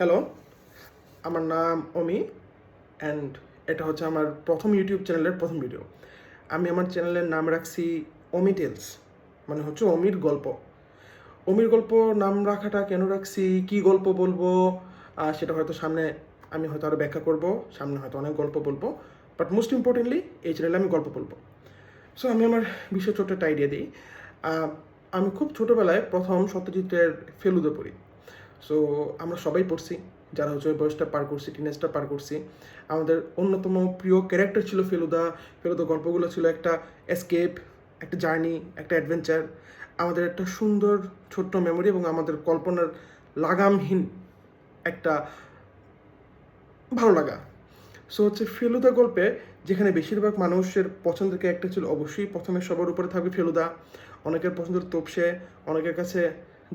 Hello, আমার নাম অমি and এটা হচ্ছে আমার প্রথম ইউটিউব চ্যানেলের প্রথম ভিডিও। আমি আমার চ্যানেলের নাম রাখছি অমি টেলস, মানে হচ্ছে অমির গল্প। অমির গল্প নাম রাখাটা কেন রাখছি, কি গল্প বলবো, সেটা হয়তো সামনে আমি হয়তো আরও ব্যাখ্যা করব, সামনে হয়তো অনেক গল্প বলবো, বাট মোস্ট ইম্পর্টেন্টলি এই চ্যানেলে আমি গল্প বলবো। সো আমি আমার বিষয় ছোট্ট একটা আইডিয়া দিই। আমি খুব ছোটোবেলায় প্রথম সত্যজিতের ফেলুদা পড়ি। সো আমরা সবাই পড়ছি, যারা হচ্ছে ওই বয়সটা পার করছি, টিনেজটা পার করছি। আমাদের অন্যতম প্রিয় ক্যারেক্টার ছিল ফেলুদা। ফেলুদা গল্পগুলো ছিল একটা এসকেপ, একটা জার্নি, একটা অ্যাডভেঞ্চার। আমাদের একটা সুন্দর ছোট্ট মেমোরি এবং আমাদের কল্পনার লাগামহীন একটা ভালো লাগা। সো হচ্ছে ফেলুদা গল্পে যেখানে বেশিরভাগ মানুষের পছন্দের ক্যারেক্টার ছিল অবশ্যই প্রথমে সবার উপরে থাকবে ফেলুদা। অনেকের পছন্দের তোপসে, অনেকের কাছে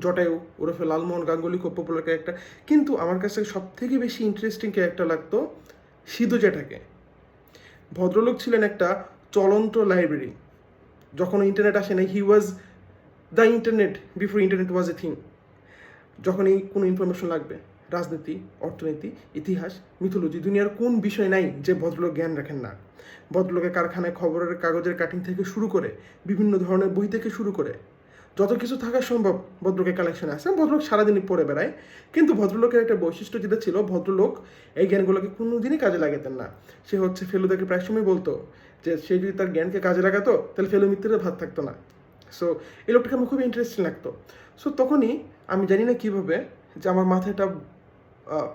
জটায়ু ওরফে লালমোহন গাঙ্গুলি খুব পপুলার ক্যারেক্টার। কিন্তু আমার কাছে সব থেকে বেশি ইন্টারেস্টিং ক্যারেক্টার লাগতো সিধু জেঠাকে। ভদ্রলোক ছিলেন একটা চলন্ত লাইব্রেরি। যখন ইন্টারনেট আসে নাই, he was the internet before internet was a thing. যখনই কোনো ইনফরমেশন লাগবে, রাজনীতি, অর্থনীতি, ইতিহাস, মিথোলজি, দুনিয়ার কোন বিষয় নাই যে ভদ্রলোক জ্ঞান রাখেন না। ভদ্রলোকের কারখানায় খবরের কাগজের কাটিং থেকে শুরু করে বিভিন্ন ধরনের বই থেকে শুরু করে যত কিছু থাকা সম্ভব ভদ্রলোকের কালেকশনে আছে। ভদ্রলোক সারাদিনই পড়ে বেড়ায়, কিন্তু ভদ্রলোকের একটা বৈশিষ্ট্য যেটা ছিল, ভদ্রলোক এই জ্ঞানগুলোকে কোনোদিনই কাজে লাগাতেন না। সে হচ্ছে ফেলুদাকে প্রায় সময় বলতো যে সে যদি তার জ্ঞানকে কাজে লাগাতো তাহলে ফেলু মৃত্যুতে ভাত থাকতো না। সো এই লোকটাকে আমার খুবই ইন্টারেস্টিং লাগতো। সো তখনই আমি জানি না কীভাবে যে আমার মাথায় একটা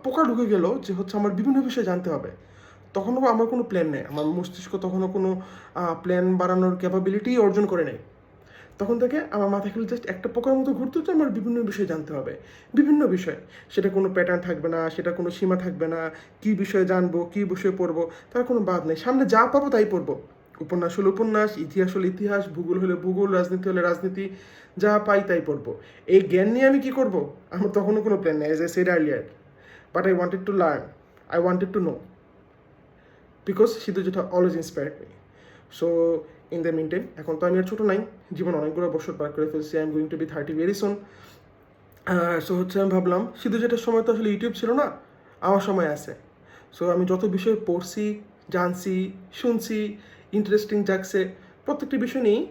পোকা ঢুকে গেল যে হচ্ছে আমার বিভিন্ন বিষয় জানতে হবে। তখনও আমার কোনো প্ল্যান নেই, আমার মস্তিষ্ক তখনও কোনো প্ল্যান বানানোর ক্যাপাবিলিটি অর্জন করে নেই। তখন থেকে আমার মাথায় খালি জাস্ট একটা পোকার মতো ঘুরতে হচ্ছে, আমার বিভিন্ন বিষয় জানতে হবে, বিভিন্ন বিষয়। সেটা কোনো প্যাটার্ন থাকবে না, সেটা কোনো সীমা থাকবে না। কী বিষয়ে জানবো, কী বিষয়ে পড়বো, তার কোনো বাদ নেই। সামনে যা পাবো তাই পড়বো। উপন্যাস হলে উপন্যাস, ইতিহাস হলে ইতিহাস, ভূগোল হলে ভূগোল, রাজনীতি হলে রাজনীতি, যা পাই তাই পড়বো। এই জ্ঞান নিয়ে আমি কী করবো, আমার তখনও কোনো প্ল্যান নেই, as I said earlier. But I wanted to learn, I wanted to know, because Sidhu Jetha always inspired me. So in the meantime, এখন তো আমি আর ছোটো নাই, জীবন অনেকগুলো বছর পার করে ফেলছি। I am going to be 30 very soon. So হচ্ছে আমি ভাবলাম সিধু জেঠার সময় তো আসলে ইউটিউব ছিল না, আমার সময় আছে। সো আমি যত বিষয় পড়ছি, জানছি, শুনছি, ইন্টারেস্টিং জাগছে, প্রত্যেকটি বিষয় নিয়েই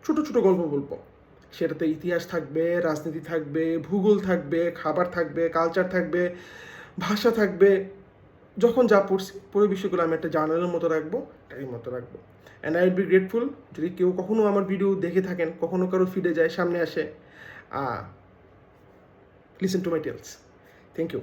ছোটো ছোটো গল্প বলবো। সেটাতে ইতিহাস থাকবে, রাজনীতি থাকবে, ভূগোল থাকবে, খাবার থাকবে, কালচার থাকবে, ভাষা থাকবে। যখন যা পড়ছি পুরো বিষয়গুলো আমি একটা জার্নালের মতো রাখবো, ডায়েরির মতো রাখবো। And I will be grateful যদি কেউ কখনো আমার ভিডিও দেখে থাকেন, কখনো কারো ফিডে যায়, সামনে আসে, listen to my tales. Thank you.